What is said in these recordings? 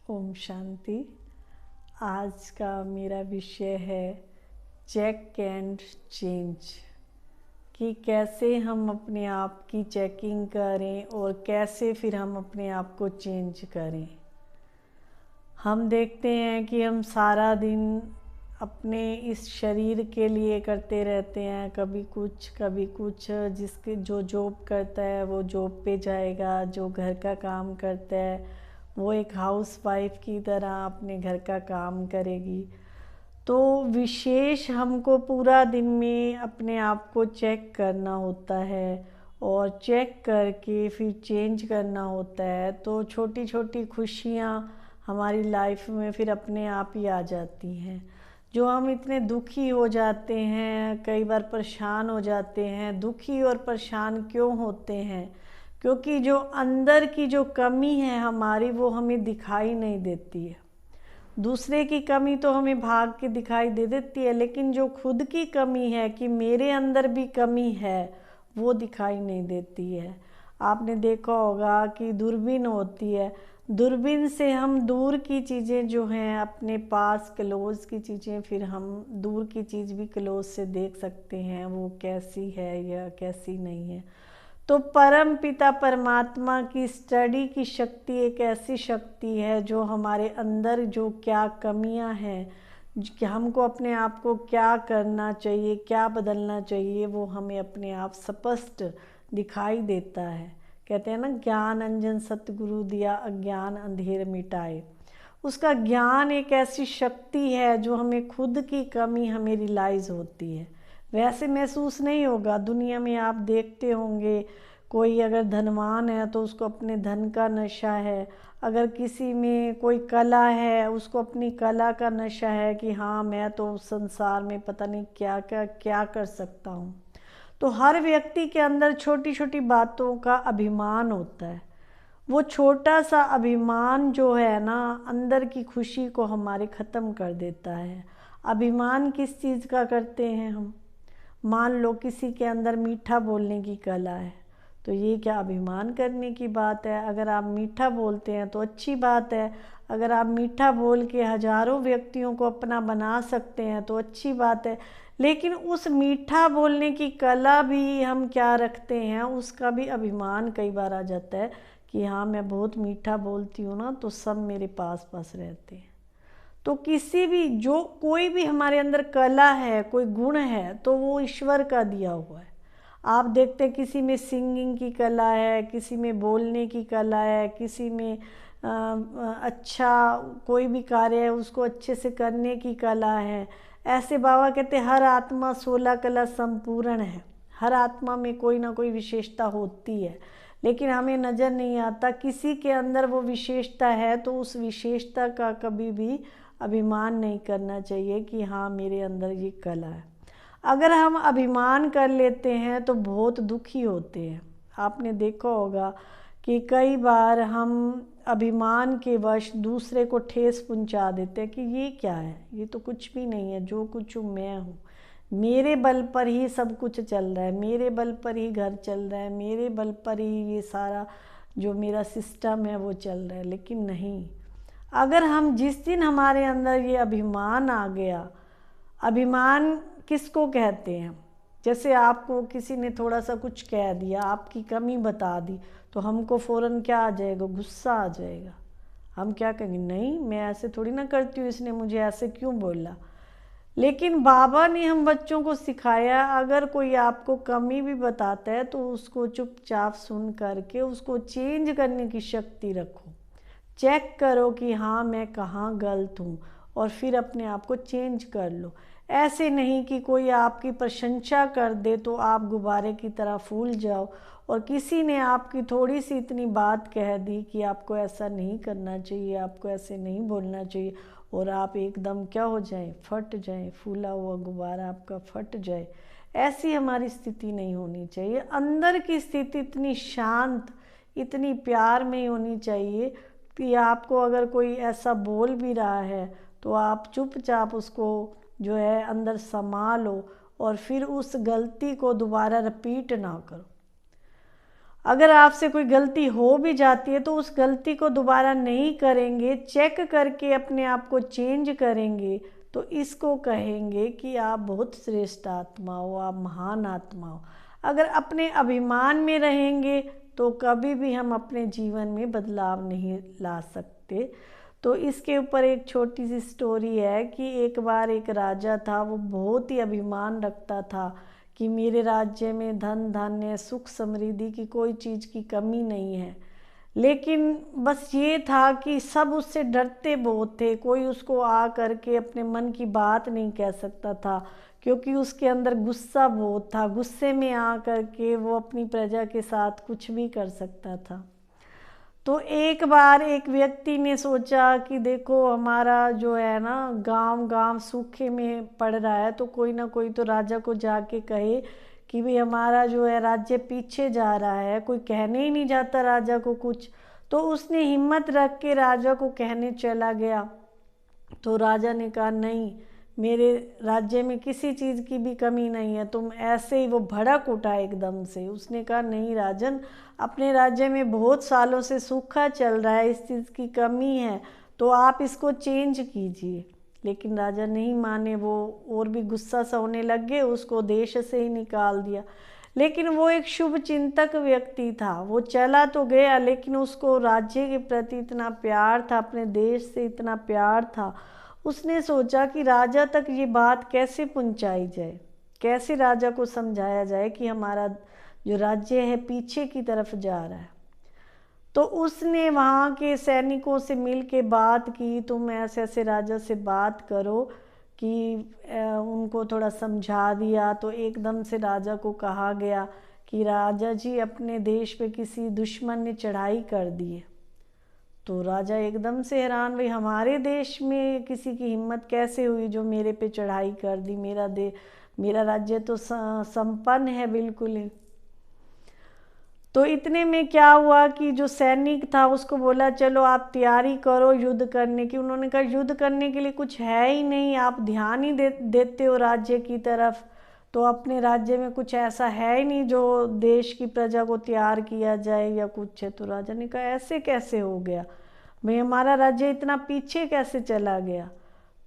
ओम शांति। आज का मेरा विषय है चेक एंड चेंज, कि कैसे हम अपने आप की चेकिंग करें और कैसे फिर हम अपने आप को चेंज करें। हम देखते हैं कि हम सारा दिन अपने इस शरीर के लिए करते रहते हैं, कभी कुछ। जिसके जो जॉब करता है वो जॉब पे जाएगा, जो घर का काम करता है वो एक हाउस वाइफ की तरह अपने घर का काम करेगी। तो विशेष हमको पूरा दिन में अपने आप को चेक करना होता है और चेक करके फिर चेंज करना होता है। तो छोटी छोटी खुशियाँ हमारी लाइफ में फिर अपने आप ही आ जाती हैं। जो हम इतने दुखी हो जाते हैं, कई बार परेशान हो जाते हैं। दुखी और परेशान क्यों होते हैं? क्योंकि जो अंदर की जो कमी है हमारी, वो हमें दिखाई नहीं देती है। दूसरे की कमी तो हमें भाग के दिखाई दे देती है, लेकिन जो खुद की कमी है कि मेरे अंदर भी कमी है, वो दिखाई नहीं देती है। आपने देखा होगा कि दूरबीन होती है, दूरबीन से हम दूर की चीज़ें जो हैं अपने पास क्लोज की चीज़ें, फिर हम दूर की चीज़ भी क्लोज से देख सकते हैं वो कैसी है या कैसी नहीं है। तो परम पिता परमात्मा की स्टडी की शक्ति एक ऐसी शक्ति है जो हमारे अंदर जो क्या कमियां हैं, कि हमको अपने आप को क्या करना चाहिए, क्या बदलना चाहिए, वो हमें अपने आप स्पष्ट दिखाई देता है। कहते हैं ना, ज्ञान अंजन सतगुरु दिया, अज्ञान अंधेर मिटाए। उसका ज्ञान एक ऐसी शक्ति है जो हमें खुद की कमी हमें रियलाइज़ होती है। वैसे महसूस नहीं होगा। दुनिया में आप देखते होंगे, कोई अगर धनवान है तो उसको अपने धन का नशा है। अगर किसी में कोई कला है, उसको अपनी कला का नशा है कि हाँ मैं तो संसार में पता नहीं क्या क्या क्या कर सकता हूँ। तो हर व्यक्ति के अंदर छोटी छोटी बातों का अभिमान होता है। वो छोटा सा अभिमान जो है ना, अंदर की खुशी को हमारे ख़त्म कर देता है। अभिमान किस चीज़ का करते हैं हम? मान लो किसी के अंदर मीठा बोलने की कला है, तो ये क्या अभिमान करने की बात है? अगर आप मीठा बोलते हैं तो अच्छी बात है। अगर आप मीठा बोल के हजारों व्यक्तियों को अपना बना सकते हैं तो अच्छी बात है। लेकिन उस मीठा बोलने की कला भी हम क्या रखते हैं, उसका भी अभिमान कई बार आ जाता है कि हाँ मैं बहुत मीठा बोलती हूँ ना, तो सब मेरे पास पास रहते हैं। तो किसी भी जो कोई भी हमारे अंदर कला है, कोई गुण है, तो वो ईश्वर का दिया हुआ है। आप देखते हैं किसी में सिंगिंग की कला है, किसी में बोलने की कला है, किसी में अच्छा कोई भी कार्य है उसको अच्छे से करने की कला है। ऐसे बाबा कहते हैं हर आत्मा 16 कला संपूर्ण है। हर आत्मा में कोई ना कोई विशेषता होती है, लेकिन हमें नज़र नहीं आता किसी के अंदर वो विशेषता है। तो उस विशेषता का कभी भी अभिमान नहीं करना चाहिए कि हाँ मेरे अंदर ये कला है। अगर हम अभिमान कर लेते हैं तो बहुत दुखी होते हैं। आपने देखा होगा कि कई बार हम अभिमान के वश दूसरे को ठेस पहुंचा देते हैं कि ये क्या है, ये तो कुछ भी नहीं है, जो कुछ हूँ मैं हूँ, मेरे बल पर ही सब कुछ चल रहा है, मेरे बल पर ही घर चल रहा है, मेरे बल पर ही ये सारा जो मेरा सिस्टम है वो चल रहा है। लेकिन नहीं, अगर हम जिस दिन हमारे अंदर ये अभिमान आ गया, अभिमान किसको कहते हैं? जैसे आपको किसी ने थोड़ा सा कुछ कह दिया, आपकी कमी बता दी, तो हमको फ़ौरन क्या आ जाएगा? गुस्सा आ जाएगा। हम क्या कहेंगे? नहीं मैं ऐसे थोड़ी ना करती हूँ, इसने मुझे ऐसे क्यों बोला? लेकिन बाबा ने हम बच्चों को सिखाया, अगर कोई आपको कमी भी बताता है तो उसको चुपचाप सुन करके उसको चेंज करने की शक्ति रखो। चेक करो कि हाँ मैं कहाँ गलत हूँ, और फिर अपने आप को चेंज कर लो। ऐसे नहीं कि कोई आपकी प्रशंसा कर दे तो आप गुब्बारे की तरह फूल जाओ, और किसी ने आपकी थोड़ी सी इतनी बात कह दी कि आपको ऐसा नहीं करना चाहिए, आपको ऐसे नहीं बोलना चाहिए, और आप एकदम क्या हो जाएं? फट जाएं, फूला हुआ गुब्बारा आपका फट जाए। ऐसी हमारी स्थिति नहीं होनी चाहिए। अंदर की स्थिति इतनी शांत, इतनी प्यार में होनी चाहिए कि आपको अगर कोई ऐसा बोल भी रहा है तो आप चुपचाप उसको जो है अंदर समा लो, और फिर उस गलती को दोबारा रिपीट ना करो। अगर आपसे कोई गलती हो भी जाती है तो उस गलती को दोबारा नहीं करेंगे, चेक करके अपने आप को चेंज करेंगे, तो इसको कहेंगे कि आप बहुत श्रेष्ठ आत्मा हो, आप महान आत्मा हो। अगर अपने अभिमान में रहेंगे तो कभी भी हम अपने जीवन में बदलाव नहीं ला सकते। तो इसके ऊपर एक छोटी सी स्टोरी है कि एक बार एक राजा था, वो बहुत ही अभिमान रखता था कि मेरे राज्य में धन धान्य सुख समृद्धि की कोई चीज़ की कमी नहीं है। लेकिन बस ये था कि सब उससे डरते बहुत थे, कोई उसको आ करके अपने मन की बात नहीं कह सकता था, क्योंकि उसके अंदर गुस्सा बहुत था। गुस्से में आ करके वो अपनी प्रजा के साथ कुछ भी कर सकता था। तो एक बार एक व्यक्ति ने सोचा कि देखो हमारा जो है ना गांव गांव सूखे में पड़ रहा है, तो कोई ना कोई तो राजा को जाके कहे कि भाई हमारा जो है राज्य पीछे जा रहा है। कोई कहने ही नहीं जाता राजा को कुछ। तो उसने हिम्मत रख के राजा को कहने चला गया। तो राजा ने कहा नहीं, मेरे राज्य में किसी चीज़ की भी कमी नहीं है, तुम ऐसे ही। वो भड़क उठा एकदम से। उसने कहा नहीं राजन, अपने राज्य में बहुत सालों से सूखा चल रहा है, इस चीज़ की कमी है, तो आप इसको चेंज कीजिए। लेकिन राजा नहीं माने, वो और भी गुस्सा सा होने लग गए, उसको देश से ही निकाल दिया। लेकिन वो एक शुभ चिंतक व्यक्ति था, वो चला तो गया लेकिन उसको राज्य के प्रति इतना प्यार था, अपने देश से इतना प्यार था। उसने सोचा कि राजा तक ये बात कैसे पहुंचाई जाए, कैसे राजा को समझाया जाए कि हमारा जो राज्य है पीछे की तरफ जा रहा है। तो उसने वहाँ के सैनिकों से मिल के बात की, तुम ऐसे ऐसे राजा से बात करो कि उनको थोड़ा समझा दिया। तो एकदम से राजा को कहा गया कि राजा जी, अपने देश पे किसी दुश्मन ने चढ़ाई कर दी है। तो राजा एकदम से हैरान, भाई हमारे देश में किसी की हिम्मत कैसे हुई जो मेरे पे चढ़ाई कर दी, मेरा राज्य तो संपन्न है बिल्कुल ही। तो इतने में क्या हुआ कि जो सैनिक था उसको बोला चलो आप तैयारी करो युद्ध करने की। उन्होंने कहा युद्ध करने के लिए कुछ है ही नहीं, आप ध्यान ही देते हो राज्य की तरफ, तो अपने राज्य में कुछ ऐसा है ही नहीं जो देश की प्रजा को तैयार किया जाए या कुछ है। तो राजा ने कहा ऐसे कैसे हो गया भाई, हमारा राज्य इतना पीछे कैसे चला गया।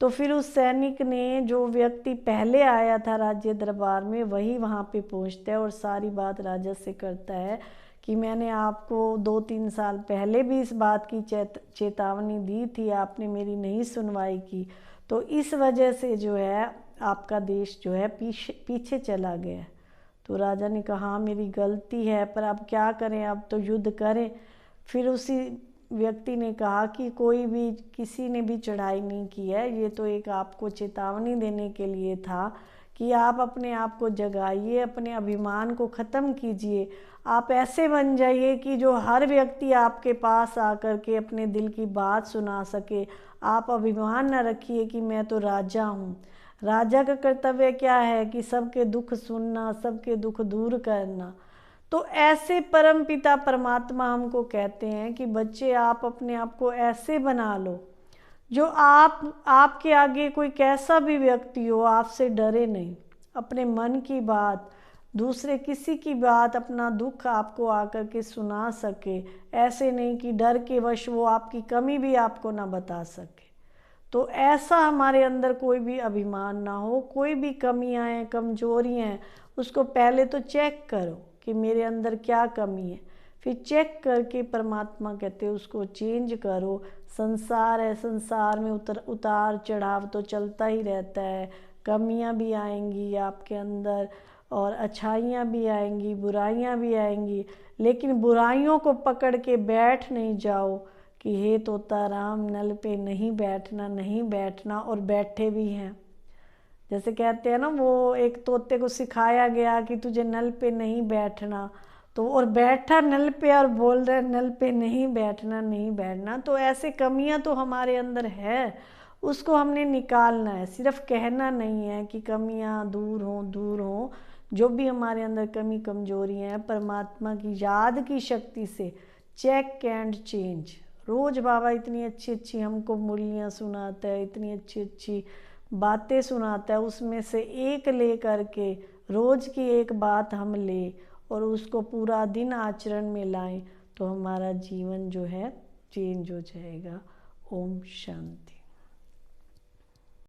तो फिर उस सैनिक ने, जो व्यक्ति पहले आया था राज्य दरबार में, वही वहाँ पे पहुँचता है और सारी बात राजा से करता है कि मैंने आपको 2-3 साल पहले भी इस बात की चेतावनी दी थी, आपने मेरी नहीं सुनवाई की, तो इस वजह से जो है आपका देश जो है पीछे चला गया। तो राजा ने कहा हाँ मेरी गलती है, पर अब क्या करें, अब तो युद्ध करें। फिर उसी व्यक्ति ने कहा कि कोई भी, किसी ने भी चढ़ाई नहीं की है, ये तो एक आपको चेतावनी देने के लिए था कि आप अपने आप को जगाइए, अपने अभिमान को ख़त्म कीजिए। आप ऐसे बन जाइए कि जो हर व्यक्ति आपके पास आकर के अपने दिल की बात सुना सके। आप अभिमान न रखिए कि मैं तो राजा हूँ। राजा का कर्तव्य क्या है कि सबके दुख सुनना, सबके दुख दूर करना। तो ऐसे परम पिता परमात्मा हमको कहते हैं कि बच्चे आप अपने आप को ऐसे बना लो जो आपके आगे कोई कैसा भी व्यक्ति हो आपसे डरे नहीं। अपने मन की बात, दूसरे किसी की बात, अपना दुख आपको आकर के सुना सके, ऐसे नहीं कि डर के वश वो आपकी कमी भी आपको ना बता सके। तो ऐसा हमारे अंदर कोई भी अभिमान ना हो। कोई भी कमियां हैं, कमजोरियां हैं, उसको पहले तो चेक करो कि मेरे अंदर क्या कमी है, फिर चेक करके परमात्मा कहते हैं उसको चेंज करो। संसार है, संसार में उतार चढ़ाव तो चलता ही रहता है। कमियां भी आएंगी आपके अंदर और अच्छाइयाँ भी आएंगी, बुराइयाँ भी आएंगी, लेकिन बुराइयों को पकड़ के बैठ नहीं जाओ कि हे तोता राम नल पे नहीं बैठना, नहीं बैठना, और बैठे भी हैं। जैसे कहते हैं ना, वो एक तोते को सिखाया गया कि तुझे नल पे नहीं बैठना, तो और बैठा नल पे और बोल रहा है नल पे नहीं बैठना, नहीं बैठना। तो ऐसे कमियां तो हमारे अंदर है, उसको हमने निकालना है। सिर्फ कहना नहीं है कि कमियां दूर हों, दूर हों। जो भी हमारे अंदर कमी कमजोरियां हैं, परमात्मा की याद की शक्ति से चेक एंड चेंज। रोज़ बाबा इतनी अच्छी अच्छी हमको मूल्याँ सुनाता है, इतनी अच्छी अच्छी बातें सुनाता है, उसमें से एक ले करके रोज़ की एक बात हम ले और उसको पूरा दिन आचरण में लाएं तो हमारा जीवन जो है चेंज हो जाएगा। ओम शांति।